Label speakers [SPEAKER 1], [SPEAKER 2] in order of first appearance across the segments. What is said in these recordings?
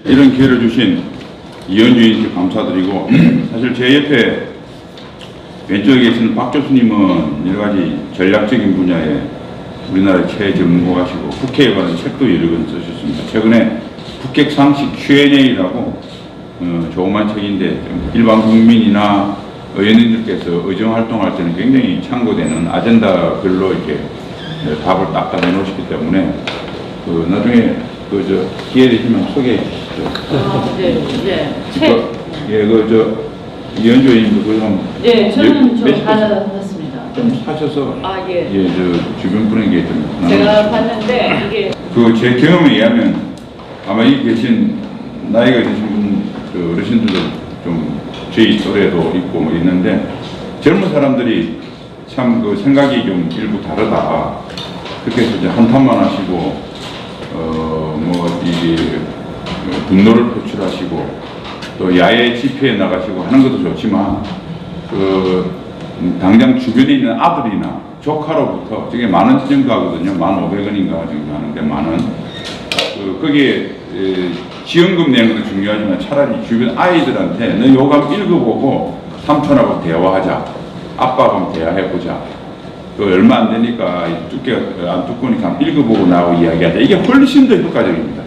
[SPEAKER 1] 이런 기회를 주신 이현주인께 감사드리고 사실 제 옆에 왼쪽에 계시는 박 교수님은 여러 가지 전략적인 분야에 우리나라의 최전문가시고 국회에 관한 책도 여러 권 쓰셨습니다. 최근에 북핵 상식 Q&A라고 조그만 책인데 일반 국민이나 의원님들께서 의정 활동할 때는 굉장히 참고되는 아젠다별로 이렇게 답을 딱딱 해놓으시기 때문에 나중에 기회 되시면 소개해 주시죠.
[SPEAKER 2] 네.
[SPEAKER 1] 이현주 의원님도 그럼
[SPEAKER 2] 저는 좀 받았습니다.
[SPEAKER 1] 좀 사셔서
[SPEAKER 2] 예.
[SPEAKER 1] 주변 분에게 좀
[SPEAKER 2] 제가 봤는데 이게
[SPEAKER 1] 제 경험에 의하면 아마 여기 계신 나이가 드신 분 어르신들도 좀 저희 또래도 있고 뭐 있는데 젊은 사람들이 참 생각이 좀 일부 다르다. 그렇게 해서 이제 한탄만 하시고 분노를 표출하시고 또 야외 집회에 나가시고 하는 것도 좋지만 당장 주변에 있는 아들이나 조카로부터 저게 10,000원 정도 하거든요. 1,500원인가 정도 하는데 만원. 거기에 지원금 내는 것도 중요하지만 차라리 주변 아이들한테 너 요거 한번 읽어보고 삼촌하고 대화하자. 아빠하고 한번 대화해보자. 얼마 안 되니까 두께가 안 두꺼우니까 한번 읽어보고 나하고 이야기하자. 이게 훨씬 더 효과적입니다.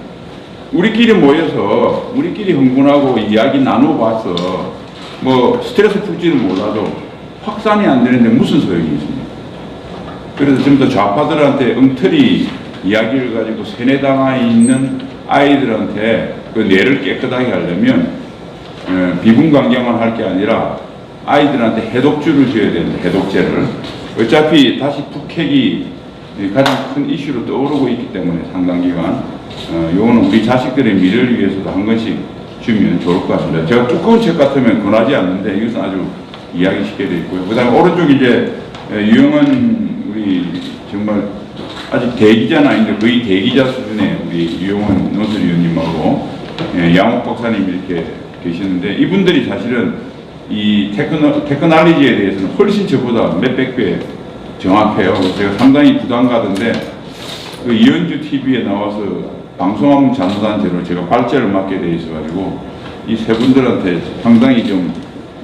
[SPEAKER 1] 우리끼리 모여서 우리끼리 흥분하고 이야기 나눠봐서 뭐 스트레스 풀지는 몰라도 확산이 안 되는데 무슨 소용이 있습니까? 그래서 좀 더 좌파들한테 엉터리 이야기를 가지고 세뇌당하 있는 아이들한테 그 뇌를 깨끗하게 하려면 비분강경만 할 게 아니라 아이들한테 해독주를 줘야 되는데 해독제를 어차피 다시 북핵이 가장 큰 이슈로 떠오르고 있기 때문에 상당 기간 요거는 우리 자식들의 미래를 위해서도 한 권씩 주면 좋을 것 같습니다. 제가 두꺼운 책 같으면 권하지 않는데 이것은 아주 이야기 쉽게 되어 있고요. 그 다음에 오른쪽 이제 유영은 우리 정말 아직 대기자는 아닌데 거의 대기자 수준의 우리 유영은 논설위원님하고 양옥 박사님 이렇게 계시는데 이분들이 사실은 이 테크놀로지에 대해서는 훨씬 저보다 몇백 배 정확해요. 제가 상당히 부담 가던데 이현주 TV에 나와서 방송하면 잘못한 죄로 제가 발제를 맡게 돼 있어가지고 이 세 분들한테 상당히 좀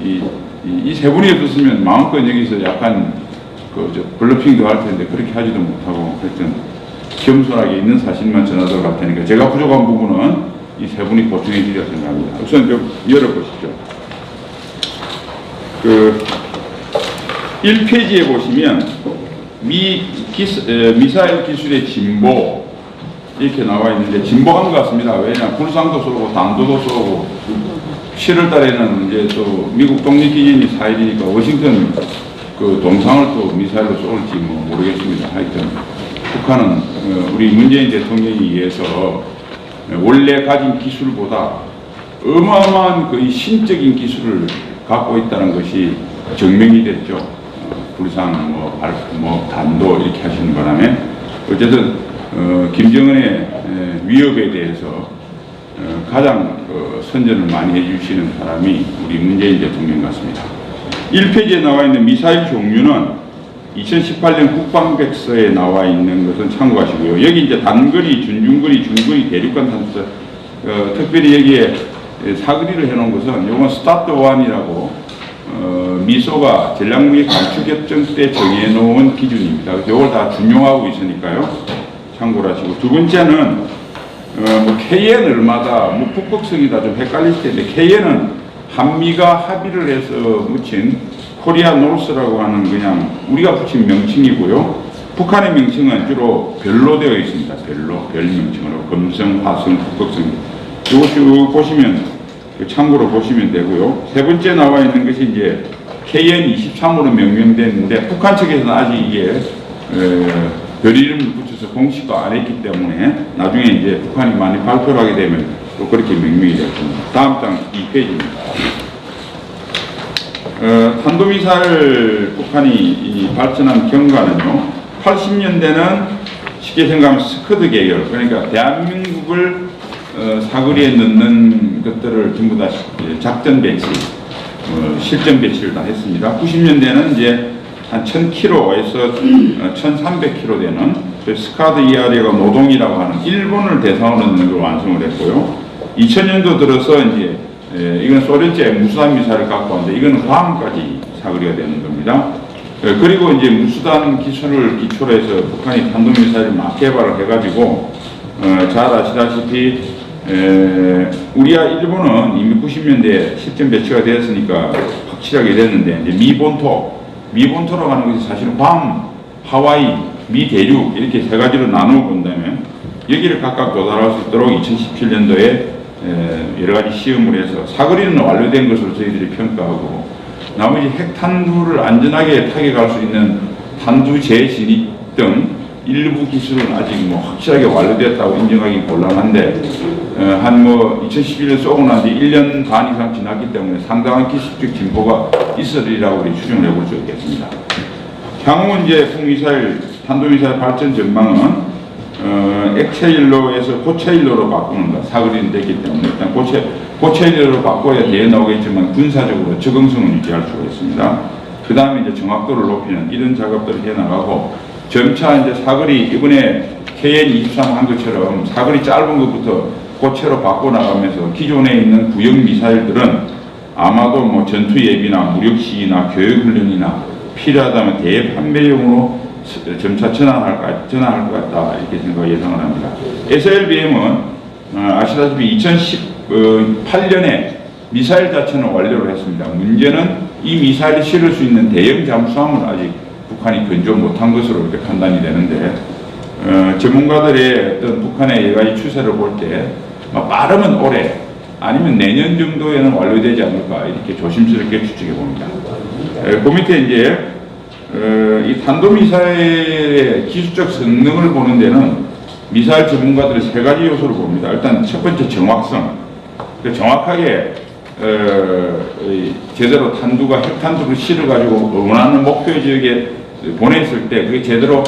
[SPEAKER 1] 이 세 분이 없었으면 마음껏 여기서 약간 블러핑도 할 텐데 그렇게 하지도 못하고 하여튼 겸손하게 있는 사실만 전하도록 할 테니까 제가 부족한 부분은 이 세 분이 보충해 주리라 생각합니다. 우선 좀 열어보시죠. 1페이지에 보시면 미사일 기술의 진보 이렇게 나와 있는데 진보한 것 같습니다. 왜냐하면 불상도 쏘고 단도도 쏘고 7월 달에는 이제 또 미국 독립기념일 4일이니까 워싱턴 동상을 또 미사일로 쏠지 뭐 모르겠습니다. 하여튼 북한은 우리 문재인 대통령에 의해서 원래 가진 기술보다 어마어마한 거의 신적인 기술을 갖고 있다는 것이 증명이 됐죠. 불상, 단도 이렇게 하시는 바람에 어쨌든 김정은의 위협에 대해서 가장 선전을 많이 해주시는 사람이 우리 문재인 대통령 같습니다. 1페이지에 나와 있는 미사일 종류는 2018년 국방백서에 나와 있는 것은 참고하시고요. 여기 이제 단거리, 준중거리, 중거리, 대륙간 탄도서 특별히 여기에 사거리를 해놓은 것은 이건 스타트 1이라고 미소가 전략무기 감축협정 때 정해놓은 기준입니다. 이걸 다 준용하고 있으니까요. 참고를 하시고 두 번째는 KN 얼마다 북극성이다 좀 헷갈릴 텐데 KN은 한미가 합의를 해서 붙인 코리아 노스라고 하는 그냥 우리가 붙인 명칭이고요. 북한의 명칭은 주로 별로 되어 있습니다. 별 명칭으로 금성, 화성, 북극성 이거 쭉 보시면 참고로 보시면 되고요. 세 번째 나와 있는 것이 이제 KN-23으로 명명됐는데 북한 측에서는 아직 이게 별 이름을 붙여서 공식화 안 했기 때문에 나중에 이제 북한이 많이 발표를 하게 되면 또 그렇게 명명이 될 겁니다. 다음 장 2페이지입니다. 탄도미사일 북한이 발전한 경과는요. 80년대는 쉽게 생각하면 스커드 계열, 그러니까 대한민국을 사거리에 넣는 것들을 전부 다 작전 배치, 실전 배치를 다 했습니다. 90년대는 이제 한 1000km에서 1300km 되는 스카드 ERA가 노동이라고 하는 일본을 대상으로 넣는 걸 완성을 했고요. 2000년도 들어서 이제 이건 소련제 무수단 미사일을 갖고 왔는데 이건 괌까지 사거리가 되는 겁니다. 그리고 이제 무수단 기술을 기초로 해서 북한이 탄도미사일을 막 개발을 해가지고 잘 아시다시피 우리와 일본은 이미 90년대에 실전 배치가 되었으니까 확실하게 됐는데 이제 미본토라고 하는 것이 사실은 괌, 하와이, 미 대륙 이렇게 세 가지로 나누어 본다면 여기를 각각 도달할 수 있도록 2017년도에 여러 가지 시험을 해서 사거리는 완료된 것으로 저희들이 평가하고 나머지 핵탄두를 안전하게 타격할 수 있는 탄두 재진입 등 일부 기술은 아직 뭐 확실하게 완료됐다고 인정하기 곤란한데 한 뭐 2011년 쏘고 난 뒤 1년 반 이상 지났기 때문에 상당한 기술적 진보가 있으리라고 우리 추정을 해볼 수 있겠습니다. 향후 이제 핵미사일, 탄도미사일 발전 전망은 액체일로에서 고체일로로 바꾸는 것, 사거리는 됐기 때문에 일단 고체일로로 바꿔야 대에 나오겠지만 군사적으로 적응성을 유지할 수가 있습니다. 그 다음에 이제 정확도를 높이는 이런 작업들을 해나가고 점차 이제 사거리 이번에 KN-23 한 것처럼 사거리 짧은 것부터 고체로 바꿔나가면서 기존에 있는 구형 미사일들은 아마도 뭐 전투 예비나 무력 시기나 교육 훈련이나 필요하다면 대판매용으로 점차 전환할 것 같다 이렇게 예상을 합니다. SLBM은 아시다시피 2018년에 미사일 자체는 완료를 했습니다. 문제는 이 미사일이 실을 수 있는 대형 잠수함을 아직 북한이 건조 못한 것으로 이렇게 판단이 되는데 전문가들의 어떤 북한의 여러 가지 추세를 볼 때 빠르면 올해 아니면 내년 정도에는 완료되지 않을까 이렇게 조심스럽게 추측해 봅니다. 그 밑에 이제 이 탄도미사일의 기술적 성능을 보는 데는 미사일 전문가들이 세 가지 요소를 봅니다. 일단 첫 번째 정확성. 정확하게 제대로 탄두가 핵탄두를 실어가지고 원하는 목표 지역에 보냈을 때 그게 제대로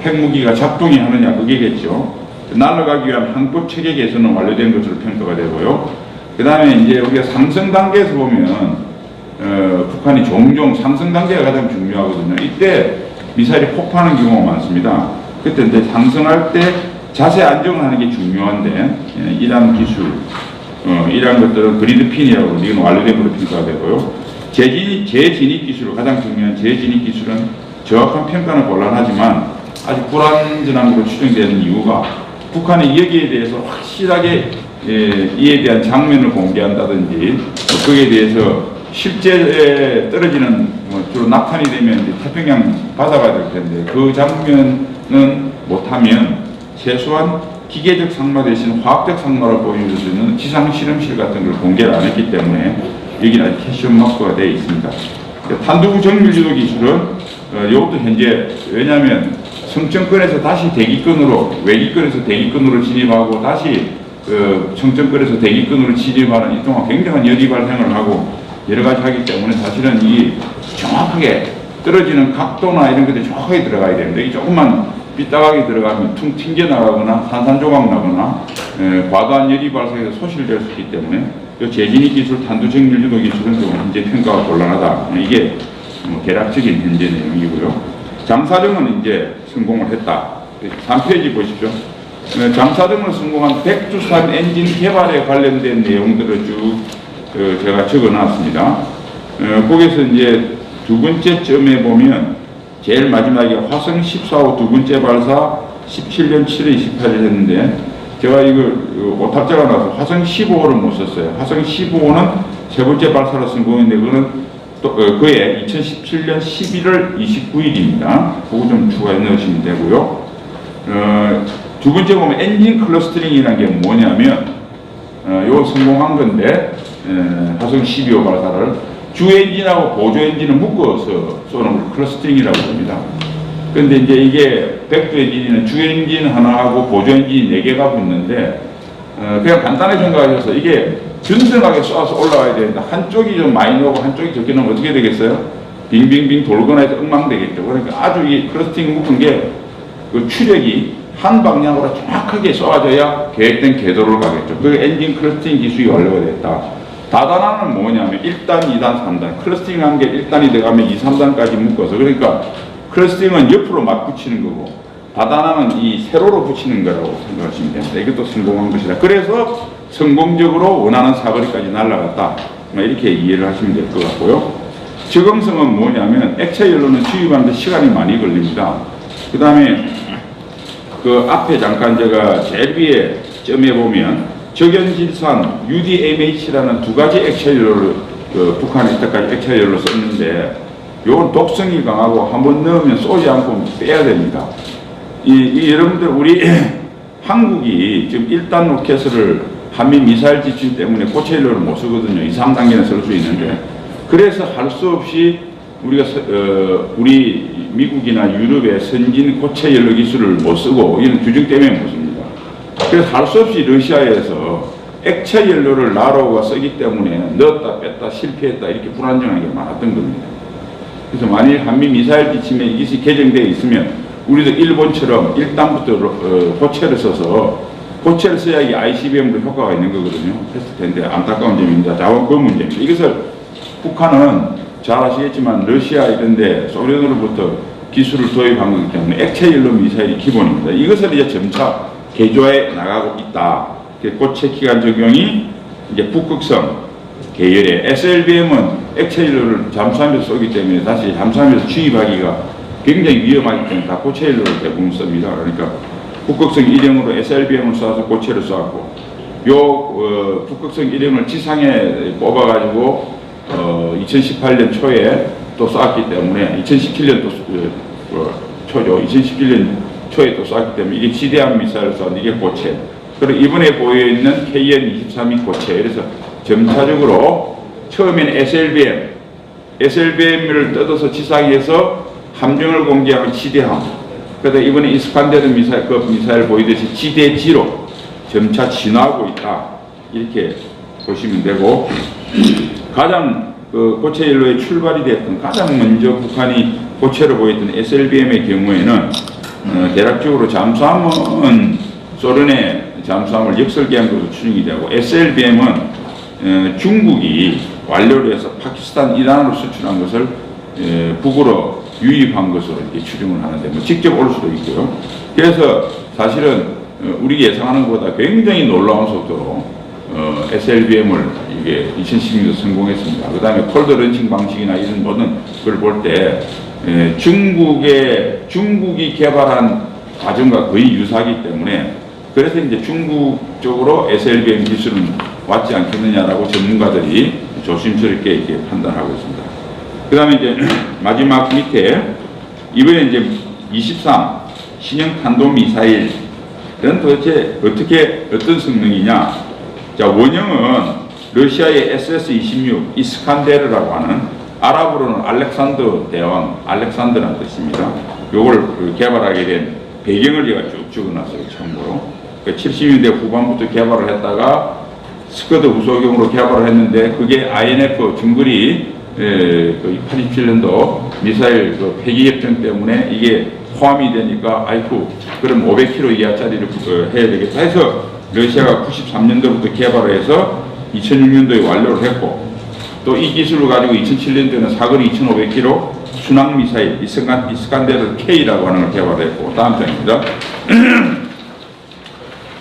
[SPEAKER 1] 핵무기가 작동이 하느냐 그게겠죠. 날아가기 위한 항법 체계 개선은 완료된 것으로 평가가 되고요. 그 다음에 이제 우리가 상승 단계에서 보면 북한이 종종 상승 단계가 가장 중요하거든요. 이때 미사일이 폭파하는 경우가 많습니다. 그때 이제 상승할 때 자세 안정을 하는 게 중요한데 이러한 기술, 이러한 것들은 그리드핀이라고 이건 완료된 것으로 평가가 되고요. 재진입 기술, 가장 중요한 재진입 기술은 정확한 평가는 곤란하지만 아주 불안전한 것으로 추정되는 이유가 북한이 여기에 대해서 확실하게 이에 대한 장면을 공개한다든지 거기에 대해서 실제 떨어지는 주로 낙탄이 되면 이제 태평양 바다가 될 텐데 그 장면은 못하면 최소한 기계적 상마 대신 화학적 상마를 보여줄 수 있는 지상 실험실 같은 걸 공개를 안 했기 때문에 여기는 아직 캐션 마크가 되어 있습니다. 탄두 정밀지도 기술은 이것도 현재 왜냐하면 성층권에서 다시 대기권으로 외기권에서 대기권으로 진입하고 다시 성층권에서 대기권으로 진입하는 이 동안 굉장한 열이 발생을 하고 여러 가지 하기 때문에 사실은 이 정확하게 떨어지는 각도나 이런 것들이 정확하게 들어가야 되는데 이 조금만 삐딱하게 들어가면 퉁 튕겨나가거나 산산조각 나거나 과도한 열이 발생해서 소실될 수 있기 때문에 이 재진입 기술, 탄두 정밀지도 기술은 좀 현재 평가가 곤란하다. 이게 개략적인 현재 내용이고요. 장사정은 이제 성공을 했다. 3페이지 보십시오. 장사정을 성공한 백두산 엔진 개발에 관련된 내용들을 쭉 제가 적어놨습니다. 거기서 이제 두 번째 점에 보면 제일 마지막에 화성 14호 두 번째 발사 17년 7월 28일 했는데 제가 이걸 오탑자가 나서 화성 15호를 못 썼어요. 화성 15호는 세 번째 발사로 성공했는데 그거는 또 그해 2017년 11월 29일입니다. 그거 좀 추가해 넣으시면 되고요. 두 번째 보면 엔진 클러스터링이라는 게 뭐냐면 요 성공한 건데 화성 12호 발사를 주 엔진하고 보조 엔진을 묶어서 쏘는 클러스터링이라고 합니다. 그런데 이제 이게 백두 엔진은 주 엔진 하나하고 보조 엔진이 4개가 붙는데 그냥 간단하게 생각하셔서 이게 균등하게 쏘아서 올라가야 되는데 한쪽이 좀 많이 나오고 한쪽이 적게 나오면 어떻게 되겠어요? 빙빙빙 돌거나 해서 엉망되겠죠. 그러니까 아주 이 클러스팅 묶은 게 그 추력이 한 방향으로 정확하게 쏘아져야 계획된 궤도를 가겠죠. 그 엔진 클러스팅 기술이 완료가 됐다. 다단화는 뭐냐면 1단, 2단, 3단. 클러스팅 한 게 1단이 들어가면 2, 3단까지 묶어서 그러니까 클러스팅은 옆으로 막 붙이는 거고 바다나는 이 세로로 붙이는 거라고 생각하시면 됩니다. 이것도 성공한 것이다. 그래서 성공적으로 원하는 사거리까지 날아갔다. 이렇게 이해를 하시면 될 것 같고요. 적응성은 뭐냐면 액체 연료는 주입하는데 시간이 많이 걸립니다. 그 다음에 그 앞에 잠깐 제가 제일 위에 점에 보면 적연질산 UDMH라는 두 가지 액체 연료를 북한이 이때까지 액체 연료를 썼는데 이건 독성이 강하고 한번 넣으면 쏘지 않고 빼야 됩니다. 여러분들 우리 한국이 지금 1단 로켓을 한미 미사일 지침 때문에 고체 연료를 못 쓰거든요. 2, 3단계는 쓸 수 있는데 그래서 할 수 없이 우리가 우리 미국이나 유럽의 선진 고체 연료 기술을 못 쓰고 이런 규정 때문에 못 씁니다. 그래서 할 수 없이 러시아에서 액체 연료를 나로가 쓰기 때문에 넣었다 뺐다 실패했다 이렇게 불안정한 게 많았던 겁니다. 그래서 만일 한미 미사일 지침에 이것이 개정되어 있으면 우리도 일본처럼 1단부터 고체를 써서 고체를 써야 이 ICBM도 효과가 있는 거거든요. 했을 텐데 안타까운 점입니다. 자원 그 문제입니다. 이것을 북한은 잘 아시겠지만 러시아 이런데 소련으로부터 기술을 도입한 거기 때문에 액체 연료 미사일이 기본입니다. 이것을 이제 점차 개조해 나가고 있다. 고체 기간 적용이 이제 북극성 계열의 SLBM은 액체 연료를 잠수함에서 쏘기 때문에 다시 잠수함에서 취입하기가 굉장히 위험하기 때문에 다 고체 연료를 대부분 씁니다. 그러니까 북극성 1형으로 SLBM을 쏴서 고체를 쏘았고 북극성 1형을 지상에 뽑아가지고 2018년 초에 또 쏘았기 때문에 2017년 초죠. 2017년 초에 또 쏘았기 때문에 이게 지대함 미사일을 쏘았는데 이게 고체. 그리고 이번에 보여있는 KN-23이 고체. 그래서 점차적으로 처음에는 SLBM을 뜯어서 지상에서 함정을 공개하면 지대함. 그러다 이번에 이스칸데르 미사일 보이듯이 지대지로 점차 진화하고 있다. 이렇게 보시면 되고 가장 고체 연료의 출발이 됐던 가장 먼저 북한이 고체로 보였던 SLBM의 경우에는 대략적으로 잠수함은 소련의 잠수함을 역설계한 것으로 추정이 되고 SLBM은 중국이 완료를 해서 파키스탄, 이란으로 수출한 것을 북으로 유입한 것으로 이렇게 추정을 하는데 뭐 직접 올 수도 있고요. 그래서 사실은 우리 예상하는 것보다 굉장히 놀라운 속도로 SLBM을 이게 2016년도 성공했습니다. 그 다음에 콜드 런칭 방식이나 이런 모든 걸 볼 때 중국이 개발한 과정과 거의 유사하기 때문에 그래서 이제 중국 쪽으로 SLBM 기술은 왔지 않겠느냐라고 전문가들이 조심스럽게 이렇게 판단하고 있습니다. 그 다음에 이제 마지막 밑에 이번에 이제 23 신형 탄도미사일은 도대체 어떤 성능이냐? 자, 원형은 러시아의 SS-26 이스칸데르라고 하는 아랍어로는 알렉산더 대왕, 알렉산더라는 뜻입니다. 요걸 개발하게 된 배경을 제가 쭉 적어놨어요, 참고로. 70년대 후반부터 개발을 했다가 스커드 후소경으로 개발을 했는데 그게 INF 중거리 87년도 미사일 폐기협정 때문에 이게 포함이 되니까 아이고 그럼 500km 이하짜리를 해야 되겠다 해서 러시아가 93년도부터 개발을 해서 2006년도에 완료를 했고 또 이 기술을 가지고 2007년도에는 사거리 2500km 순항 미사일 이스칸데르 K라고 하는 걸 개발했고 다음 장입니다.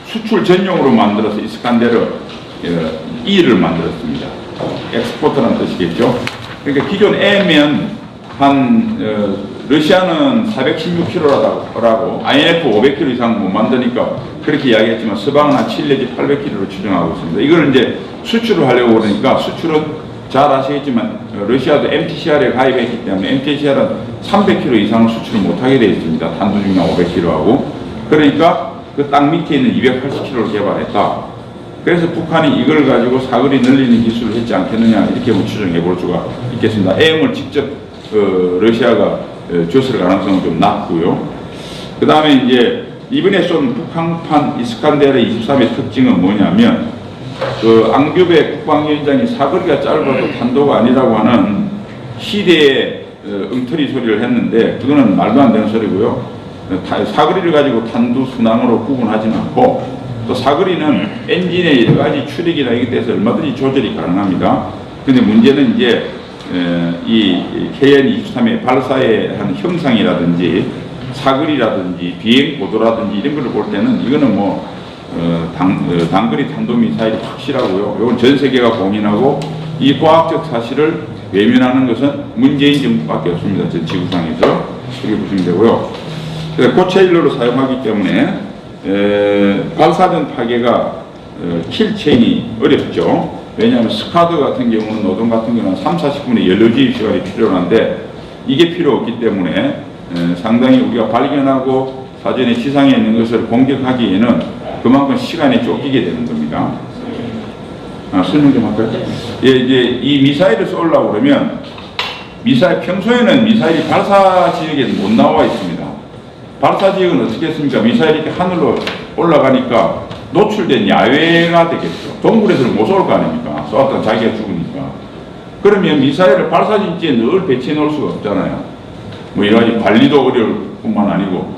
[SPEAKER 1] 수출 전용으로 만들어서 이스칸데르 E를 만들었습니다. 엑스포트라는 뜻이겠죠. 그러니까 기존 M은 러시아는 416km라고 INF 500km 이상 못 만드니까 그렇게 이야기했지만 서방은 한 7 내지 800km로 추정하고 있습니다. 이걸 이제 수출을 하려고 그러니까 수출은 잘 아시겠지만 러시아도 MTCR에 가입했기 때문에 MTCR은 300km 이상을 수출을 못하게 되어 있습니다. 단두중량 500km하고. 그러니까 그 땅 밑에 있는 280km를 개발했다. 그래서 북한이 이걸 가지고 사거리 늘리는 기술을 했지 않겠느냐 이렇게 추정해 볼 수가 있겠습니다. M을 직접 러시아가 줬을 가능성은 좀 낮고요. 그 다음에 이제 이번에 쏜 북한판 이스칸데르 23의 특징은 뭐냐면 앙규베 국방위원장이 사거리가 짧아도 탄도가 아니라고 하는 시대의 엉터리 소리를 했는데 그거는 말도 안 되는 소리고요. 사거리를 가지고 탄두 순항으로 구분하지는 않고 또 사거리는 엔진의 여러 가지 추력이나 이기 때문에 얼마든지 조절이 가능합니다. 근데 문제는 이제 이 KN-23의 발사의 한 형상이라든지 사거리라든지 비행 고도라든지 이런 걸 볼 때는 이거는 뭐 단거리 탄도미사일이 확실하고요. 이건 전 세계가 공인하고 이 과학적 사실을 외면하는 것은 문재인 정부밖에 없습니다. 전 지구상에서 그렇게 보시면 되고요. 고체일로를 사용하기 때문에 발사전 파괴가 킬체인이 어렵죠. 왜냐하면 스카드 같은 경우는 노동 같은 경우는 3, 40분의 연료주입 시간이 필요한데 이게 필요 없기 때문에 상당히 우리가 발견하고 사전에 지상에 있는 것을 공격하기에는 그만큼 시간이 쫓기게 되는 겁니다. 설명 좀 할까요? 예, 이제 이 미사일을 쏘려고 그러면 평소에는 미사일이 발사 지역에 못 나와 있습니다. 발사 지역은 어떻게 했습니까? 미사일이 이렇게 하늘로 올라가니까 노출된 야외가 되겠죠. 동굴에서는 못 쏠 거 아닙니까? 쏘았다 자기가 죽으니까. 그러면 미사일을 발사지지에 늘 배치해 놓을 수가 없잖아요. 뭐 여러 가지 관리도 어려울 뿐만 아니고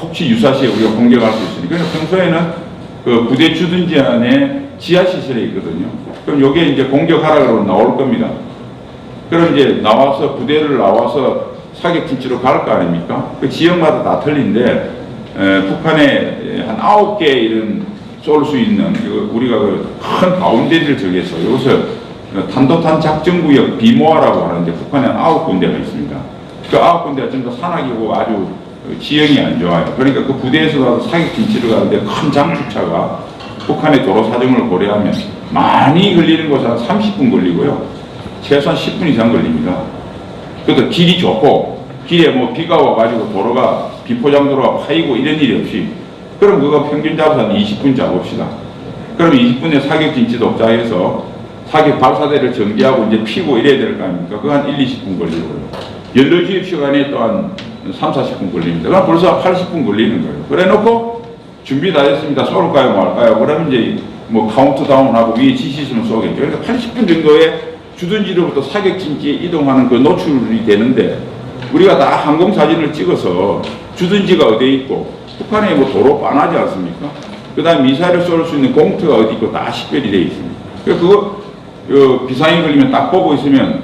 [SPEAKER 1] 혹시 유사시에 우리가 공격할 수 있으니까. 그래서 평소에는 그 부대 주둔지 안에 지하시설에 있거든요. 그럼 요게 이제 공격하라 그러면 나올 겁니다. 그럼 이제 나와서 부대를 나와서 사격 진지로 갈 거 아닙니까? 그 지역마다 다 틀린데 북한에 한 9개 이런 쏠 수 있는 우리가 그 큰 바운데리를 정해서 이것을 탄도탄 작전구역 비모아라고 하는데 북한에 한 9군데가 있습니다. 그 9군데가 전부 산악이고 아주 지형이 안 좋아요. 그러니까 그 부대에서라도 사격 진지를 가는데 큰 장축차가 북한의 도로 사정을 고려하면 많이 걸리는 곳은 한 30분 걸리고요. 최소한 10분 이상 걸립니다. 그래도 길이 좋고 길에 뭐 비가 와가지고 도로가 비포장 도로가 파이고 이런 일이 없이 그럼 그거 평균 잡아서 한 20분 잡읍시다. 그럼 20분에 사격 진지도 짜해서 사격 발사대를 전개하고 이제 피고 이래야 될 거 아닙니까? 그거 한 1, 20분 걸리고요. 연료 주입 시간에 또한 3, 40분 걸립니다. 그럼 벌써 80분 걸리는 거예요. 그래 놓고 준비 다 됐습니다. 쏠까요 말까요? 그러면 이제 뭐 카운트다운하고 위에 지시 있으면 쏘겠죠. 그러니까 80분 정도에 주둔지로부터 사격 진지에 이동하는 그 노출이 되는데 우리가 다 항공 사진을 찍어서 주둔지가 어디에 있고 북한에 뭐 도로 빤하지 않습니까? 그 다음에 미사일을 쏠 수 있는 공터가 어디 있고 다 식별이 되어 있습니다. 그래서 그거 비상이 걸리면 딱 보고 있으면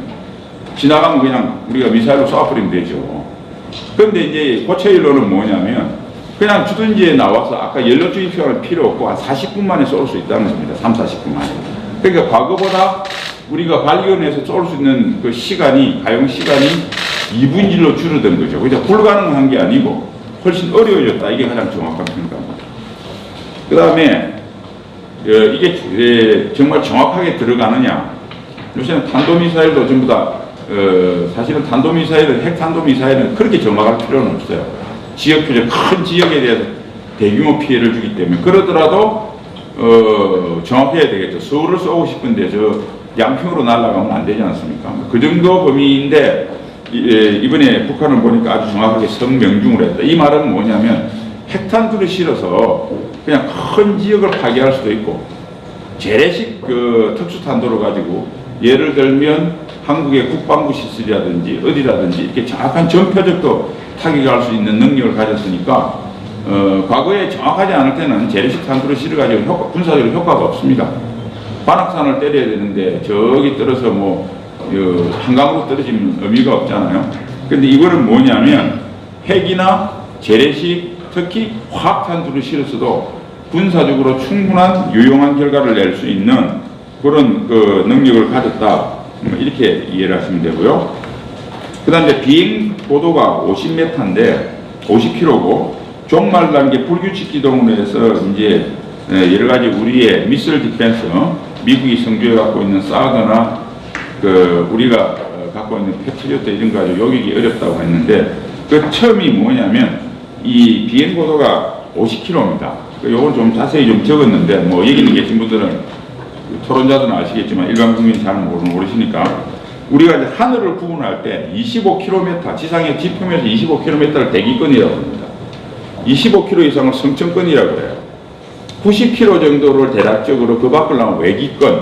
[SPEAKER 1] 지나가면 그냥 우리가 미사일로 쏴버리면 되죠. 그런데 이제 고체일로는 뭐냐면 그냥 주둔지에 나와서 아까 연료 주입 시간은 필요 없고 한 40분 만에 쏠 수 있다는 겁니다. 3, 40분 만에. 그러니까 과거보다 우리가 발견해서 쏠 수 있는 그 시간이, 가용 시간이 2분질로 줄어든 거죠. 그죠? 불가능한 게 아니고 훨씬 어려워졌다. 이게 가장 정확한 평가입니다. 그 다음에 이게 정말 정확하게 들어가느냐. 요새는 탄도미사일도 전부 다 사실은 탄도미사일은, 핵탄도미사일은 그렇게 정확할 필요는 없어요. 지역 표적, 큰 지역에 대해서 대규모 피해를 주기 때문에. 그러더라도 정확해야 되겠죠. 서울을 쏘고 싶은데 저 양평으로 날아가면 안 되지 않습니까? 그 정도 범위인데 이번에 북한을 보니까 아주 정확하게 성명중을 했다. 이 말은 뭐냐면 핵탄두를 실어서 그냥 큰 지역을 파괴할 수도 있고 재래식 그 특수탄도를 가지고 예를 들면 한국의 국방부 시설이라든지 어디라든지 이렇게 정확한 전표적도 타격할 수 있는 능력을 가졌으니까 과거에 정확하지 않을 때는 재래식 탄두를 실어가지고 군사적으로 효과가 없습니다. 반악산을 때려야 되는데 저기 떨어서 뭐 한강으로 떨어지면 의미가 없잖아요. 근데 이거는 뭐냐면 핵이나 재래식 특히 화학탄두를 실었어도 군사적으로 충분한 유용한 결과를 낼 수 있는 그런 그 능력을 가졌다. 이렇게 이해를 하시면 되고요. 그 다음에 비행 고도가 50m인데 50km고 종말 단계 불규칙 기동으로 해서 이제 여러 가지 우리의 미슬 디펜스, 미국이 성조해 갖고 있는 사드나 그 우리가 갖고 있는 패트리어트 이런 거 가지고 요격이 어렵다고 했는데 그 처음이 뭐냐면 이 비행 고도가 50km입니다. 요걸 좀 자세히 좀 적었는데 뭐 여기 있는 계신 분들은 토론자들은 아시겠지만 일반 국민이 잘 모르시니까 우리가 이제 하늘을 구분할 때 25km 지상의 지표면에서 25km를 대기권이라고 합니다. 25km 이상을 성층권이라고 해요. 90km 정도를 대략적으로 그 밖을 나온 외기권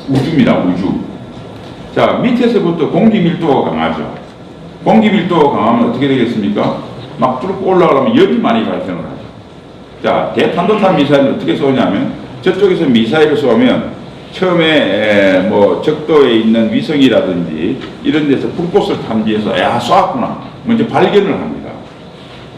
[SPEAKER 1] 우주입니다. 우주. 자, 밑에서부터 공기 밀도가 강하죠. 공기 밀도가 강하면 어떻게 되겠습니까? 막 뚫고 올라가려면 열이 많이 발생을 하죠. 자, 대탄도탄 미사일을 어떻게 쏘냐면 저쪽에서 미사일을 쏘면 처음에 뭐 적도에 있는 위성이라든지 이런 데서 불꽃을 탐지해서 야 쏘았구나 먼저 발견을 합니다.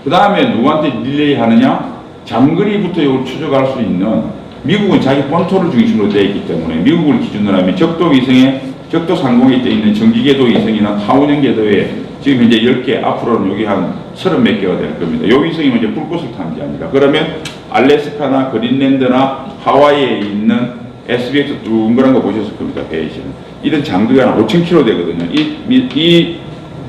[SPEAKER 1] 그 다음에 누구한테 릴레이 하느냐? 장거리부터 이걸 추적할 수 있는, 미국은 자기 본토를 중심으로 되어 있기 때문에 미국을 기준으로 하면 적도 위성에, 적도 상공에 떠 있는 정기궤도 위성이나 타원형 궤도에 지금 현재 10개, 앞으로는 여기 한 30몇 개가 될 겁니다. 요 위성이 먼저 불꽃을 탐지합니다. 그러면 알래스카나 그린랜드나 하와이에 있는 SBX 둥그란 거 보셨을 겁니다. 베이시는. 이런 장거리가 한 5,000km 되거든요. 이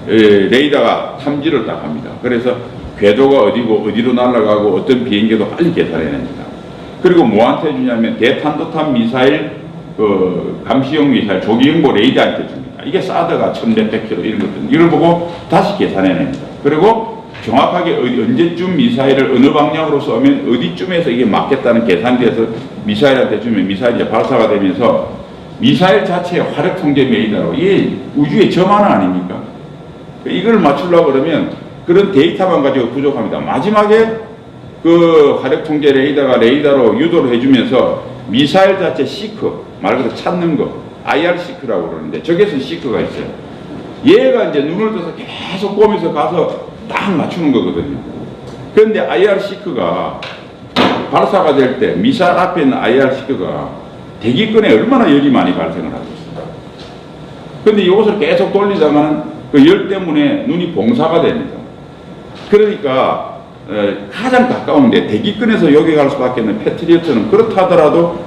[SPEAKER 1] 레이더가 탐지를 딱 합니다. 그래서 궤도가 어디고 어디로 날아가고 어떤 비행기도 빨리 계산해냅니다. 그리고 뭐한테 주냐면 대탄도탄 미사일, 감시용 미사일, 조기경보 레이더한테 줍니다. 이게 사드가 1,100km 이런 것들, 이걸 보고 다시 계산해냅니다. 그리고 정확하게 언제쯤 미사일을 어느 방향으로 쏘면 어디쯤에서 이게 맞겠다는 계산돼서 미사일한테 주면 미사일이 발사가 되면서 미사일 자체의 화력 통제 레이더로 이게 우주의 저만화 아닙니까? 이걸 맞추려고 그러면 그런 데이터만 가지고 부족합니다. 마지막에 그 화력 통제 레이더가 레이더로 유도를 해주면서 미사일 자체 시크, 말 그대로 찾는 거, IR 시크라고 그러는데 저기에서 시크가 있어요. 얘가 이제 눈을 떠서 계속 보면서 가서 딱 맞추는 거거든요. 그런데 IR 시크가 발사가 될 때 미사일 앞에 있는 IR 시크가 대기권에 얼마나 열이 많이 발생을 하고 있어요. 그런데 이것을 계속 돌리다가는 그 열 때문에 눈이 봉사가 됩니다. 그러니까 가장 가까운데 대기권에서 여기 갈 수밖에 없는 패트리어트는 그렇다 하더라도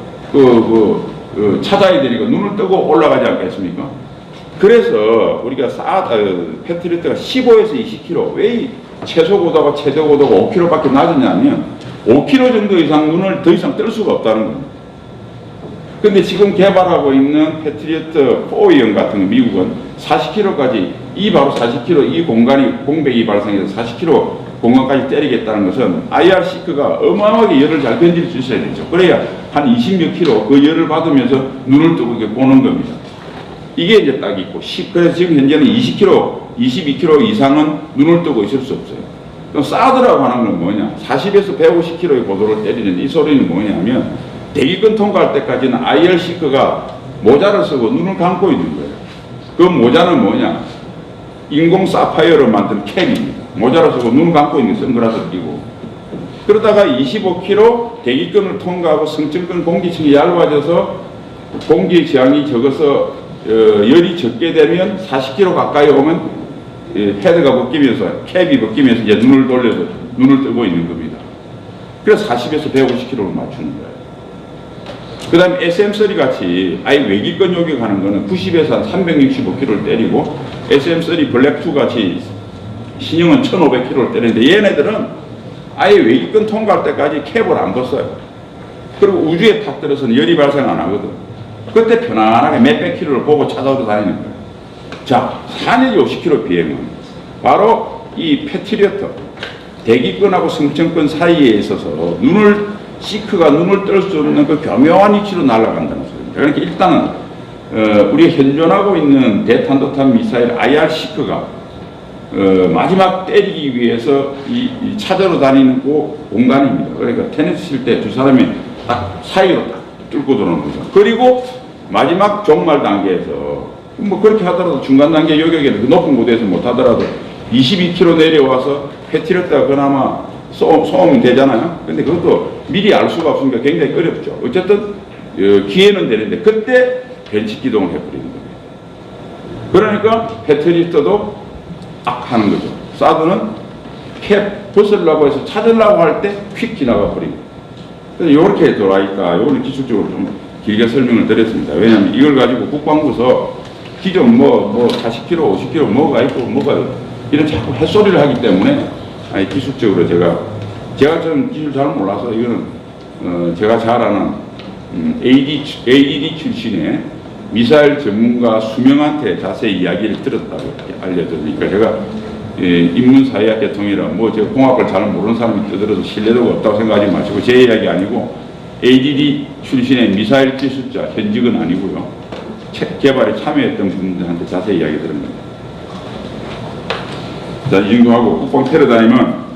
[SPEAKER 1] 찾아야 되니까 눈을 뜨고 올라가지 않겠습니까? 그래서 우리가 패트리어트가 15에서 20km, 왜 최소 고도가 최대 고도가 5km밖에 낮으냐면 5km 정도 이상 눈을 더 이상 뜰 수가 없다는 겁니다. 근데 지금 개발하고 있는 패트리어트 4형 같은 거 미국은 40km까지, 이 바로 40km 이 공간이 공백이 발생해서 40km 공간까지 때리겠다는 것은 IR 시크가 어마어마하게 열을 잘 견딜 수 있어야 되죠. 그래야 한 20몇 킬로 그 열을 받으면서 눈을 뜨고 이렇게 보는 겁니다. 이게 이제 딱 있고, 그래서 지금 현재는 20km, 22km 이상은 눈을 뜨고 있을 수 없어요. 그럼 사드라고 하는 건 뭐냐? 40에서 150km의 고도를 때리는 이 소리는 뭐냐면 대기권 통과할 때까지는 IR 시크가 모자를 쓰고 눈을 감고 있는 거예요. 그 모자는 뭐냐? 인공 사파이어로 만든 캡입니다. 모자를 쓰고 눈을 감고 있는 선글라스를 끼고. 그러다가 25km 대기권을 통과하고 성층권 공기층이 얇아져서 공기 저항이 적어서 열이 적게 되면 40km 가까이 오면 헤드가 벗기면서 캡이 벗기면서 이제 눈을 돌려서 눈을 뜨고 있는 겁니다. 그래서 40에서 150km를 맞추는 거예요. 그 다음에 SM3 같이 아예 외기권 요격하는 거는 90에서 한 365km를 때리고, SM3 블랙2 같이 신형은 1500km를 때리는데 얘네들은 아예 외기권 통과할 때까지 캡을 안 벗어요. 그리고 우주에 탁 들어서는 열이 발생 안 하거든. 그때 편안하게 몇백 킬로를 보고 찾아오고 다니는 거예요. 자, 4내지 50km 비행은 바로 이 패트리어트, 대기권하고 승천권 사이에 있어서 시크가 눈을 뜰 수 없는 그 교묘한 위치로 날아간다는 소리입니다. 그러니까 일단은 우리가 현존하고 있는 대탄도탄 미사일 IR 시크가 마지막 때리기 위해서 이 찾아로 다니는 공간입니다. 그러니까 테니스 칠 때 두 사람이 딱 사이로 딱 뚫고 들어오는 거죠. 그리고 마지막 종말 단계에서 뭐 그렇게 하더라도 중간 단계 요격에는 그 높은 고도에서 못 하더라도 22km 내려와서 패트리어트가 그나마 소음이 되잖아요. 근데 그것도 미리 알 수가 없으니까 굉장히 어렵죠. 어쨌든 기회는 되는데 그때 변칙 기동을 해버리는 거예요. 그러니까 패트리어트도 악 하는 거죠. 사드는 캡 벗으려고 해서 찾으려고 할 때 휙 지나가 버리고. 그래서 이렇게 돌아있다. 이거는 기술적으로 좀 길게 설명을 드렸습니다. 왜냐하면 이걸 가지고 국방부서 기존 40km, 50km 뭐가 있고 뭐가 이런 자꾸 햇소리를 하기 때문에 기술적으로 제가 좀 기술 잘 몰라서 이거는 제가 잘 아는 ADD 출신의 미사일 전문가 수명한테 자세히 이야기를 들었다고 알려드리니까 제가 인문사회학계 통이라 제가 공학을 잘 모르는 사람이 떠들어서 신뢰도가 없다고 생각하지 마시고, 제 이야기 아니고 ADD 출신의 미사일 기술자, 현직은 아니고요. 개발에 참여했던 분들한테 자세히 이야기 들은 겁니다. 자, 이 정도 하고 국방 패러다임은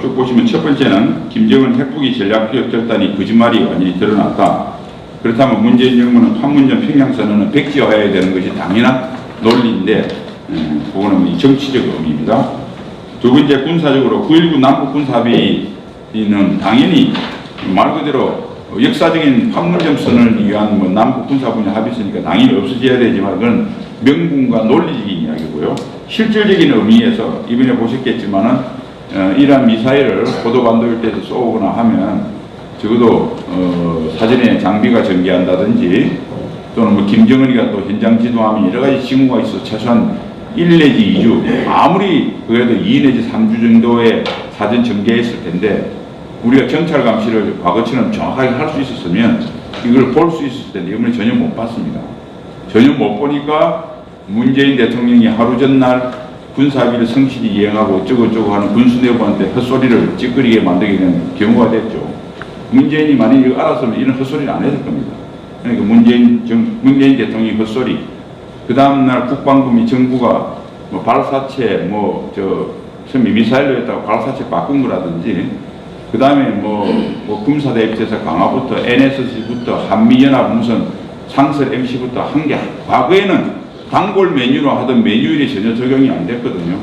[SPEAKER 1] 쭉 보시면 첫 번째는 김정은 핵부기 전략기획 결단이 거짓말이 완전히 드러났다. 그렇다면 문재인 정부는 판문점 평양선언은 백지화해야 되는 것이 당연한 논리인데 그거는 정치적 의미입니다. 두 번째 군사적으로 9.19 남북 군사합의는 당연히 말 그대로 역사적인 판문점선을 위한 뭐 남북 군사 분야 합의서니까 당연히 없어져야 되지만 그건 명분과 논리적인 이야기고요. 실질적인 의미에서 이번에 보셨겠지만은 이러한 미사일을 고도반도 일대에서 쏘거나 하면 적어도 사전에 장비가 전개한다든지 또는 뭐 김정은이가 또 현장 지도하면 여러 가지 징후가 있어 최소한 1 내지 2주 아무리 그래도 2 내지 3주 정도의 사전 전개했을 텐데 우리가 정찰 감시를 과거처럼 정확하게 할 수 있었으면 이걸 볼 수 있었을 텐데 이번에 전혀 못 봤습니다. 전혀 못 보니까 문재인 대통령이 하루 전날 군사합의를 성실히 이행하고 어쩌고저쩌고 하는 군수내부한테 헛소리를 찌끄리게 만들게 된 경우가 됐죠. 문재인이 만약 이거 알았으면 이런 헛소리를 안 했을 겁니다. 그러니까 문재인 대통령이 헛소리, 그 다음날 국방부 및 정부가 뭐 발사체 미사일로 했다고 발사체 바꾼 거라든지 그 다음에 뭐 군사대입제사 강화부터 NSC부터 한미연합 무슨 상설 MC부터 한 게 과거에는 단골 메뉴로 하던 메뉴일이 전혀 적용이 안 됐거든요.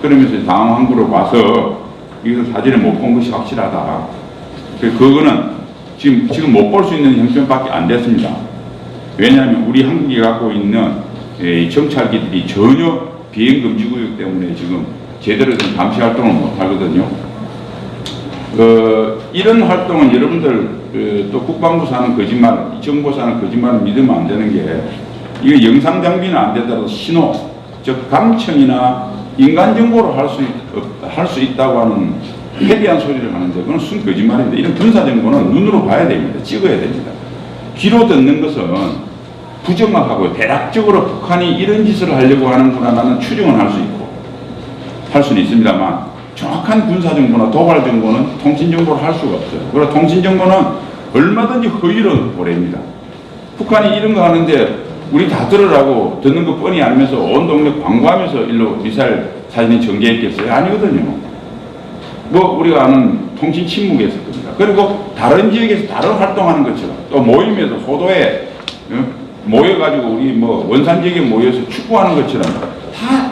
[SPEAKER 1] 그러면서 당황한 거로 봐서 이것을 사전에 못 본 것이 확실하다. 그거는 지금 못 볼 수 있는 형편밖에 안 됐습니다. 왜냐하면 우리 한국이 갖고 있는 정찰기들이 전혀 비행금지구역 때문에 지금 제대로 된 감시 활동을 못 하거든요. 이런 활동은 여러분들 또 국방부 사는 거짓말, 정부 사는 거짓말을 믿으면 안 되는 게 이거 영상 장비는 안 되더라도 신호, 즉 감청이나 인간 정보로 할 수 있다고 하는 해비한 소리를 하는데 그건 순 거짓말입니다. 이런 군사 정보는 눈으로 봐야 됩니다. 찍어야 됩니다. 귀로 듣는 것은 부정확하고 대략적으로 북한이 이런 짓을 하려고 하는구나라는 추정은 할 수 있고 할 수는 있습니다만 정확한 군사 정보나 도발 정보는 통신 정보를 할 수가 없어요. 그리고 통신 정보는 얼마든지 허위로 보냅니다. 북한이 이런 거 하는데 우리 다 들으라고 듣는 거 뻔히 알면서 온 동네 광고하면서 일로 미사일 사진이 전개했겠어요? 아니거든요. 뭐 우리가 아는 통신 침묵이 있을 겁니다. 그리고 다른 지역에서 다른 활동하는 것처럼 또 모임에서 호도에 모여가지고 우리 뭐 원산 지역에 모여서 축구하는 것처럼 다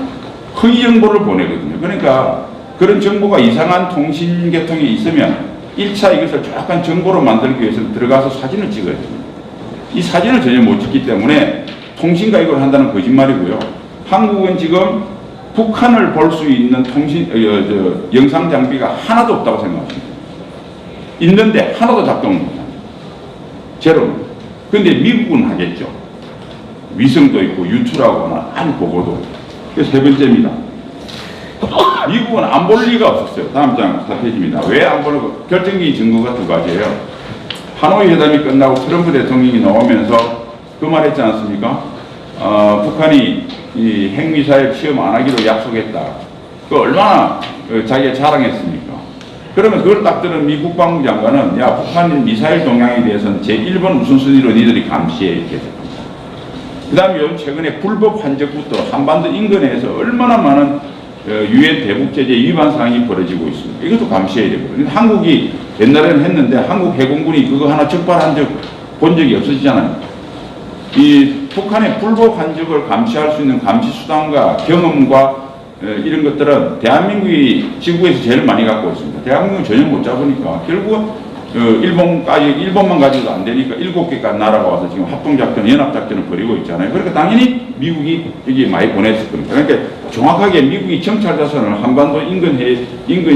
[SPEAKER 1] 허위 정보를 보내거든요. 그러니까 그런 정보가 이상한 통신 계통에 있으면 1차 이것을 정확한 정보로 만들기 위해서 들어가서 사진을 찍어야 됩니다. 이 사진을 전혀 못 찍기 때문에 통신가 이걸 한다는 거짓말이고요. 한국은 지금 북한을 볼 수 있는 영상 장비가 하나도 없다고 생각합니다. 있는데 하나도 작동을 못합니다. 제로입니다. 그런데 미국은 하겠죠. 위성도 있고 유투라고 하나 아니 보고도. 그래서 세 번째입니다. 미국은 안 볼 리가 없었어요. 다음 장 4페이지입니다. 왜 안 보려고? 결정적인 증거가 두 가지예요. 하노이 회담이 끝나고 트럼프 대통령이 나오면서 그 말 했지 않습니까? 북한이 이 핵미사일 시험 안 하기로 약속했다. 그 얼마나 자기가 자랑했습니까? 그러면 그걸 딱 들은 미 국방부 장관은 야 북한 미사일 동향에 대해서는 제1번 우선순위로 니들이 감시해 이렇게 했습니다. 그 다음에 요즘 최근에 불법 환적부터 한반도 인근에서 얼마나 많은 유엔 대북제재 위반 사항이 벌어지고 있습니다. 이것도 감시해야 되거든요. 한국이 옛날에는 했는데 한국 해공군이 그거 하나 적발한 적 본 적이 없어지잖아요. 이 북한의 불법 환적을 감시할 수 있는 감시 수단과 경험과 이런 것들은 대한민국이 지구에서 제일 많이 갖고 있습니다. 대한민국은 전혀 못 잡으니까 결국은 일본만 가지고도 안 되니까 7개가 나라가 와서 지금 합동작전, 연합작전을 벌이고 있잖아요. 그러니까 당연히 미국이 여기 많이 보냈을 겁니다. 그러니까 정확하게 미국이 정찰자선을 한반도 인근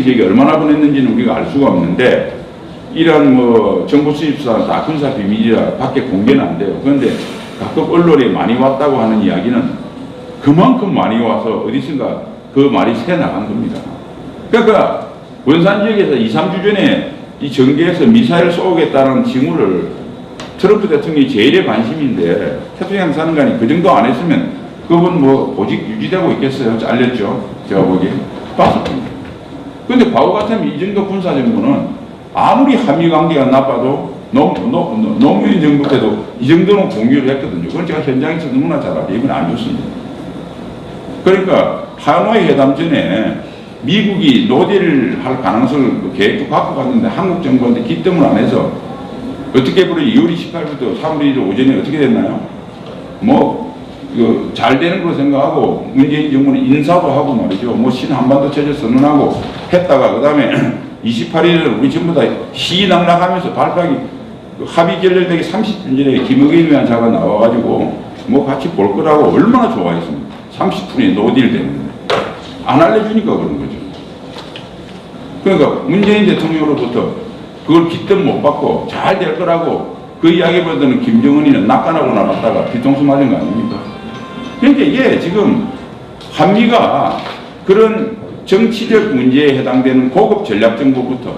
[SPEAKER 1] 지역에 얼마나 보냈는지는 우리가 알 수가 없는데 이런 뭐 정보 수집사는 다 군사 비밀이라 밖에 공개는 안 돼요. 그런데 각급 언론에 많이 왔다고 하는 이야기는 그만큼 많이 와서 어디선가 그 말이 새 나간 겁니다. 그러니까 원산 지역에서 2, 3주 전에 이 전개에서 미사일 쏘겠다는 징후를 트럼프 대통령이 제일의 관심인데 태평양 사는 간이 그 정도 안 했으면 그분 뭐 보직 유지되고 있겠어요? 잘렸죠. 제가 보기에. 봤습니다. 근데 과거 같으면 이 정도 군사 정보는 아무리 한미 관계가 나빠도 노무현 정부 때도 이 정도는 공유를 했거든요. 그건 제가 현장에서 너무나 잘 알아요. 이건 안 좋습니다. 그러니까 하노이 회담 전에 미국이 노딜을 할 가능성을 계획도 갖고 갔는데 한국 정부한테 기뜸을 안 해서 어떻게 보면 2월 28일부터 3월 1일 오전에 어떻게 됐나요? 뭐 잘 되는 걸로 생각하고 문재인 정부는 인사도 하고 말이죠. 뭐 신한반도 체제 선언하고 했다가 그 다음에 28일을 우리 전부 다 시낭락하면서 발표하기 합의 결렬되기 30분 전에 김의겸 위원장가 나와가지고 뭐 같이 볼 거라고 얼마나 좋아했습니다. 30분이 노딜 되는데 안 알려주니까 그런 거죠. 그러니까 문재인 대통령으로부터 그걸 기뜸 못 받고 잘 될 거라고 그 이야기보다는 김정은이는 낙관하고 나갔다가 뒤통수 맞은 거 아닙니까? 그러니까 이게 지금 한미가 그런 정치적 문제에 해당되는 고급 전략정보부터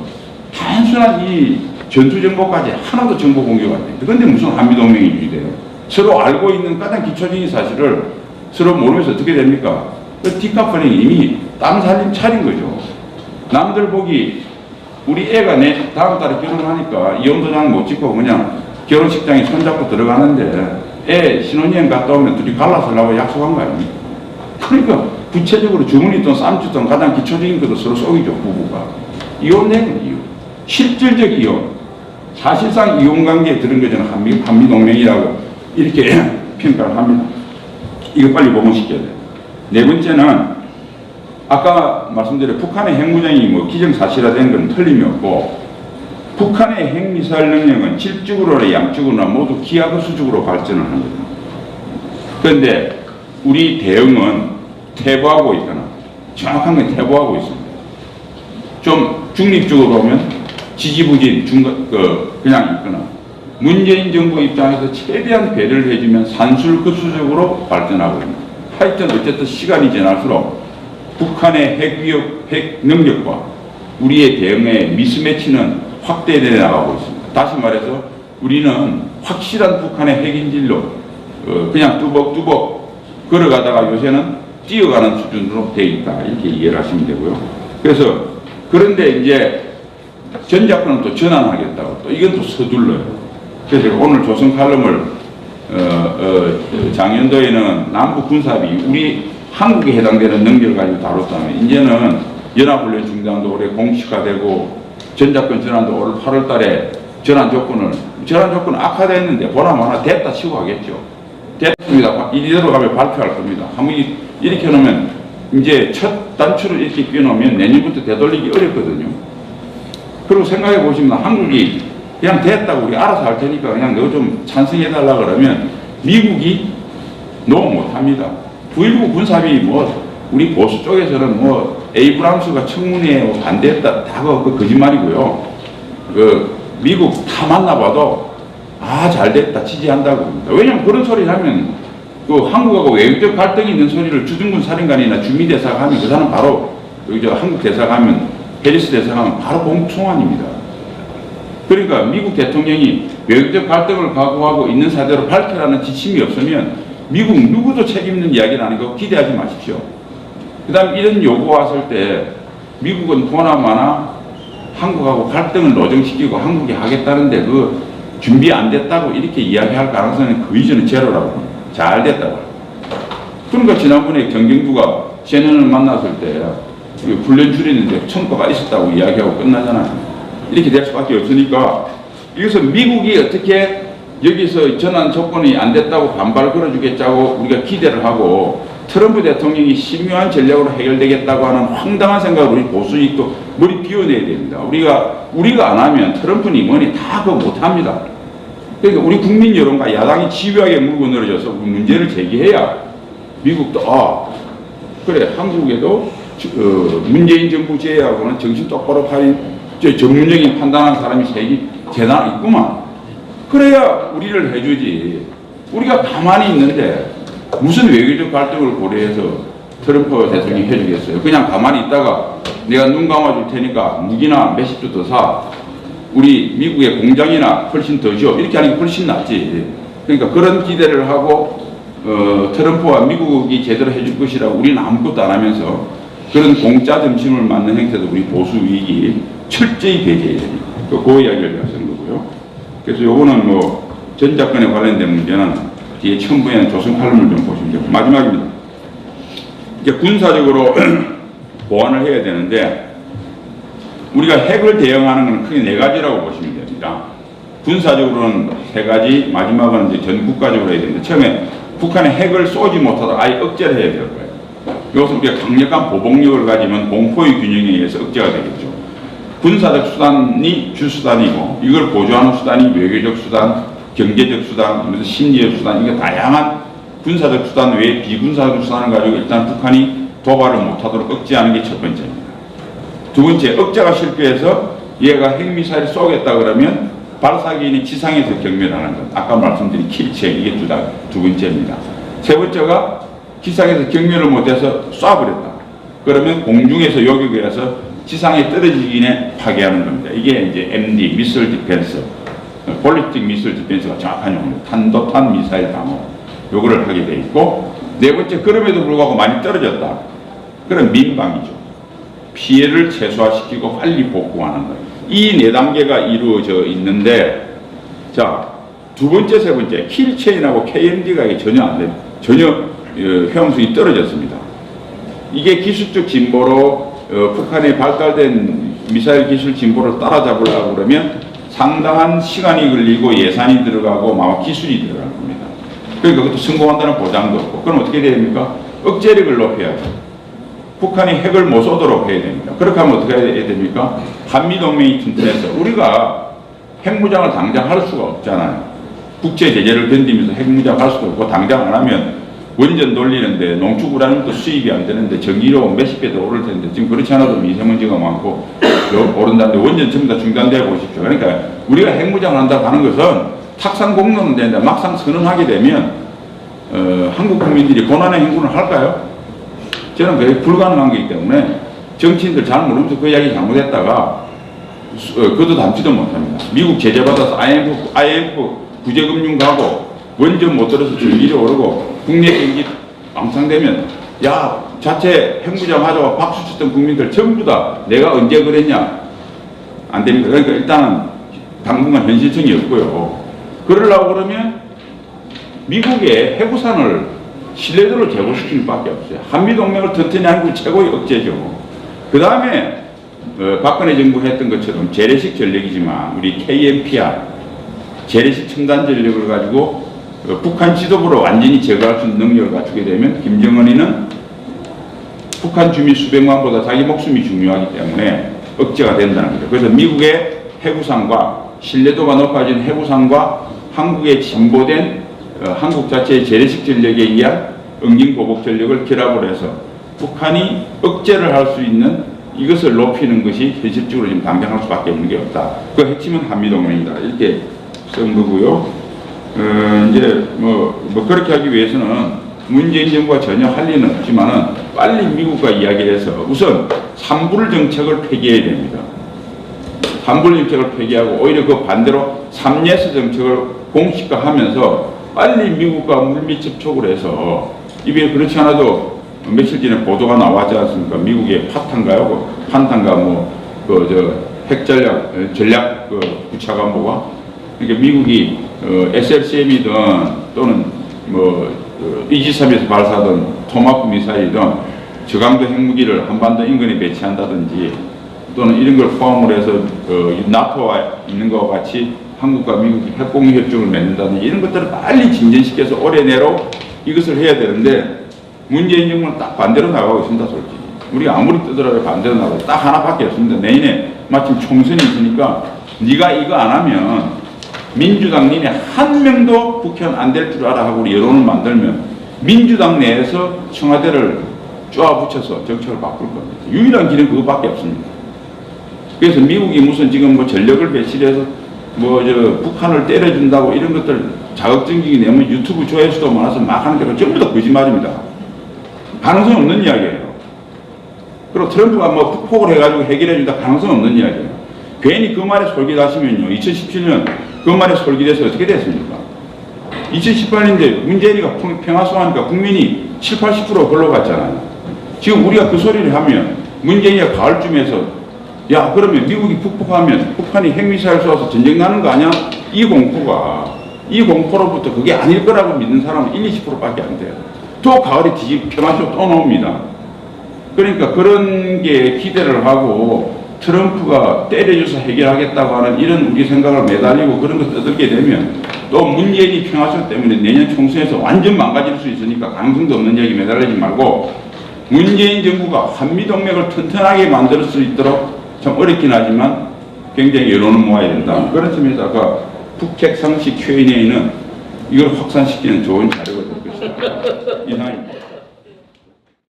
[SPEAKER 1] 단순한 이 전투정보까지 하나도 정보 공개가 안 됩니다. 그런데 무슨 한미동맹이 유지돼요? 서로 알고 있는 가장 기초적인 사실을 서로 모르면서 어떻게 됩니까? 그 디카프닝이 이미 땀 살림 차린 거죠. 남들 보기 우리 애가 다음 달에 결혼하니까 이혼도장 못 찍고 그냥 결혼식장에 손잡고 들어가는데 애 신혼여행 갔다 오면 둘이 갈라서려고 약속한 거 아닙니까? 그러니까 구체적으로 주머니돈 쌈주돈 가장 기초적인 것도 서로 속이죠. 부부가. 이혼된 이유. 실질적 이혼. 사실상 이혼관계에 들은 거잖아. 한미동맹이라고 이렇게 평가를 합니다. 이거 빨리 복원시켜야 돼요. 네 번째는 아까 말씀드린 북한의 핵무장이 뭐 기정사실화된 건 틀림이 없고 북한의 핵미사일 능력은 질적으로나 양적으로나 모두 기하급수적으로 발전을 하는 거죠. 그런데 우리 대응은 퇴보하고 있거나 정확한 건 퇴보하고 있습니다. 좀 중립적으로 보면 지지부진 그냥 있거나 문재인 정부 입장에서 최대한 배려를 해주면 산술급수적으로 발전하고 있습니다. 하여튼 어쨌든 시간이 지날수록 북한의 핵 능력과 우리의 대응의 미스매치는 확대되어 나가고 있습니다. 다시 말해서 우리는 확실한 북한의 핵인질로 그냥 뚜벅뚜벅 걸어가다가 요새는 뛰어가는 수준으로 되어 있다. 이렇게 이해를 하시면 되고요. 그래서 그런데 이제 전작권은 또 전환하겠다고 또 이건 또 서둘러요. 그래서 오늘 조선 칼럼을 작년도에는 남북 군사합의 우리 한국에 해당되는 능력을 가지고 다뤘다면 이제는 연합훈련 중단도 올해 공식화되고 전작권 전환도 올 8월 달에 전환 조건은 악화됐는데 보나마나 됐다 치고 하겠죠. 됐습니다. 이대로 가면 발표할 겁니다. 한번 이렇게 놓으면 이제 첫 단추를 이렇게 끼워놓으면 내년부터 되돌리기 어렵거든요. 그리고 생각해 보시면 한국이 그냥 됐다고 우리 알아서 할 테니까 그냥 너 좀 찬성해달라 그러면 미국이 노 못합니다. 9.19 군사합의 뭐 우리 보수 쪽에서는 뭐 에이브람스가 청문회에 반대했다 다 그 거짓말이고요. 그 미국 다 만나봐도 잘됐다 지지한다고 합니다. 왜냐면 그런 소리를 하면 그 한국하고 외교적 갈등이 있는 소리를 주둔군 사령관이나 주미대사가 하면 그 사람 바로 한국 대사가 하면 해리스 대사가 하면 바로 공송환입니다. 그러니까 미국 대통령이 외교적 갈등을 각오하고 있는 사대로 밝혀라는 지침이 없으면 미국 누구도 책임있는 이야기는 아니고 기대하지 마십시오. 그 다음 이런 요구 왔을 때 미국은 보나마나 한국하고 갈등을 노정시키고 한국이 하겠다는데 그 준비 안 됐다고 이렇게 이야기할 가능성은 그 이전에 제로라고 합니다. 잘 됐다고. 그러니까 지난번에 경경부가 CNN 을 만났을 때 훈련 줄이는데 성과가 있었다고 이야기하고 끝나잖아요. 이렇게 될 수밖에 없으니까 여기서 미국이 어떻게 여기서 전환 조건이 안 됐다고 반발을 걸어주겠다고 우리가 기대를 하고 트럼프 대통령이 신묘한 전략으로 해결되겠다고 하는 황당한 생각을 우리 보수익도 머리 비워내야 됩니다. 우리가 안 하면 트럼프니 뭐니 다 그거 못합니다. 그러니까 우리 국민 여론과 야당이 집요하게 물고 늘어져서 문제를 제기해야 미국도 그래 한국에도 문재인 정부 제외하고는 정신 똑바로 차린 전문적인 판단하는 사람이 재단 있구만. 그래야 우리를 해주지. 우리가 가만히 있는데 무슨 외교적 갈등을 고려해서 트럼프 대통령이 해주겠어요. 그냥 가만히 있다가 내가 눈 감아줄 테니까 무기나 몇십 주 더 사. 우리 미국의 공장이나 훨씬 더 줘. 이렇게 하는 게 훨씬 낫지. 그러니까 그런 기대를 하고 트럼프와 미국이 제대로 해줄 것이라고 우리는 아무것도 안 하면서 그런 공짜 점심을 맞는 행태도 우리 보수 위기 철저히 배제해야 됩니다. 그 이야기를 하시는 거고요. 그래서 요거는 뭐 전작권에 관련된 문제는 뒤에 첨부에는 조선 칼럼을 좀 보시면 되고 마지막입니다. 이제 군사적으로 보완을 해야 되는데 우리가 핵을 대응하는 건 크게 네 가지라고 보시면 됩니다. 군사적으로는 세 가지, 마지막은 이제 전 국가적으로 해야 되는데 처음에 북한의 핵을 쏘지 못하도록 아예 억제를 해야 될 거예요. 이것은 우리가 강력한 보복력을 가지면 공포의 균형에 의해서 억제가 되겠죠. 군사적 수단이 주수단이고 이걸 보조하는 수단이 외교적 수단, 경제적 수단, 심리적 수단, 이게 다양한 군사적 수단 외에 비군사적 수단을 가지고 일단 북한이 도발을 못하도록 억제하는 게 첫 번째입니다. 두 번째, 억제가 실패해서 얘가 핵미사일을 쏘겠다 그러면 발사기인이 지상에서 경멸하는 것. 아까 말씀드린 킬체, 이게 두 번째입니다. 세 번째가 지상에서 경멸을 못해서 쏴버렸다. 그러면 공중에서 요격해서 지상에 떨어지기 전에 파괴하는 겁니다. 이게 이제 MD, 미술 디펜스, 볼리틱 미술 디펜스가 정확한 용어입니다. 탄도탄 미사일 방어. 요거를 하게 돼 있고, 네 번째, 그럼에도 불구하고 많이 떨어졌다. 그럼 민방위죠. 피해를 최소화시키고 빨리 복구하는 것. 이 네 단계가 이루어져 있는데, 자, 두 번째, 세 번째, 킬체인하고 KMD가 전혀 안 됩니다. 전혀 효용성이 떨어졌습니다. 이게 기술적 진보로 북한의 발달된 미사일 기술 진보를 따라잡으려고 그러면 상당한 시간이 걸리고 예산이 들어가고 아마 기술이 들어갈 겁니다. 그러니까 그것도 성공한다는 보장도 없고, 그럼 어떻게 됩니까? 억제력을 높여야죠. 북한이 핵을 못 쏘도록 해야 됩니다. 그렇게 하면 어떻게 해야 됩니까? 한미동맹이 튼튼해서 우리가 핵무장을 당장 할 수가 없잖아요. 국제 제재를 견디면서 핵무장 할 수도 없고, 당장 안 하면 원전 돌리는데 농축 우라늄도 수입이 안 되는데 전기료 몇십 배 더 오를 텐데, 지금 그렇지 않아도 미세먼지가 많고 오른다는데 원전 전부 다 중단돼 보십시오. 그러니까 우리가 핵무장을 한다고 하는 것은 탁상 공론은 되는데 막상 선언하게 되면 한국 국민들이 고난의 행군을 할까요? 저는 그게 불가능한 거기 때문에 정치인들 잘 모르면서 그 이야기 잘못했다가 그것도 담지도 못합니다. 미국 제재받아서 IMF 구제금융 가고 원전 못 들어서 전기료 오르고 국내 경기 왕창되면 야 자체 핵무장 하자고 박수 쳤던 국민들 전부 다 내가 언제 그랬냐 안 됩니다. 그러니까 일단은 당분간 현실성이 없고요. 그러려고 그러면 미국의 해구산을 신뢰도를 제고시키는 밖에 없어요. 한미동맹을 튼튼히 하는 게 최고의 억제죠. 그 다음에 박근혜 정부 했던 것처럼 재래식 전력이지만 우리 KMPR 재래식 첨단 전력을 가지고 북한 지도부를 완전히 제거할 수 있는 능력을 갖추게 되면 김정은이는 북한 주민 수백만보다 자기 목숨이 중요하기 때문에 억제가 된다는 거죠. 그래서 미국의 해구상과 신뢰도가 높아진 해구상과 한국의 진보된 한국 자체의 재래식 전력에 의한 응징보복 전력을 결합을 해서 북한이 억제를 할 수 있는 이것을 높이는 것이 현실적으로 지금 당장할 수밖에 없는 게 없다. 그 핵심은 한미동맹이다. 이렇게 쓴 거고요. 이제 뭐 그렇게 하기 위해서는 문재인 정부가 전혀 할 일은 없지만은 빨리 미국과 이야기를 해서 우선 삼불 정책을 폐기해야 됩니다. 삼불 정책을 폐기하고 오히려 그 반대로 삼예스 정책을 공식화하면서 빨리 미국과 물밑 접촉을 해서 이게 그렇지 않아도 며칠 전에 보도가 나왔지 않습니까? 미국의 파탄가요? 판탄가 핵전략 부차관보가 그러니까 미국이 SLCM이든 또는 이지삼에서 발사하던 토마호크 미사일이든 저강도 핵무기를 한반도 인근에 배치한다든지 또는 이런 걸 포함을 해서 나토와 있는 것과 같이 한국과 미국이 핵공유 협정을 맺는다든지 이런 것들을 빨리 진전시켜서 올해 내로 이것을 해야 되는데 문재인 정부는 딱 반대로 나가고 있습니다. 솔직히 우리가 아무리 뜨더라도 반대로 나가고 딱 하나밖에 없습니다. 내년에 마침 총선이 있으니까 네가 이거 안 하면 민주당 님이 한 명도 국회의원 안 될 줄 알아 하고 우리 여론을 만들면 민주당 내에서 청와대를 쪼아붙여서 정책을 바꿀 겁니다. 유일한 길은 그것밖에 없습니다. 그래서 미국이 무슨 지금 전력을 배치해서 북한을 때려준다고 이런 것들 자극적이게 내면 유튜브 조회수도 많아서 막 하는 게 전부 다 거짓말입니다. 가능성이 없는 이야기예요. 그리고 트럼프가 폭을 해가지고 해결해준다 가능성이 없는 이야기예요. 괜히 그 말에 솔깃하시면요. 2017년 그 말에 솔깃해서 어떻게 됐습니까? 2018년인데 문재인이가 평화수하니까 국민이 7, 80% 걸러갔잖아요. 지금 우리가 그 소리를 하면 문재인이가 가을쯤에서 야 그러면 미국이 북폭하면 북한이 핵미사일 쏘아서 전쟁 나는 거 아니야? 이 공포로부터 그게 아닐 거라고 믿는 사람은 1, 20%밖에 안 돼요. 또 가을에 평화쇼 또 나옵니다. 그러니까 그런 게 기대를 하고 트럼프가 때려줘서 해결하겠다고 하는 이런 우리 생각을 매달리고 그런 거 떠들게 되면 또 문재인이 평화성 때문에 내년 총선에서 완전 망가질 수 있으니까 가능성도 없는 얘기 매달리지 말고 문재인 정부가 한미동맹을 튼튼하게 만들 수 있도록 참 어렵긴 하지만 굉장히 여론을 모아야 된다. 그런 점에서 아까 북핵 상식 Q&A는 이걸 확산시키는 좋은 자료가 될 것이다.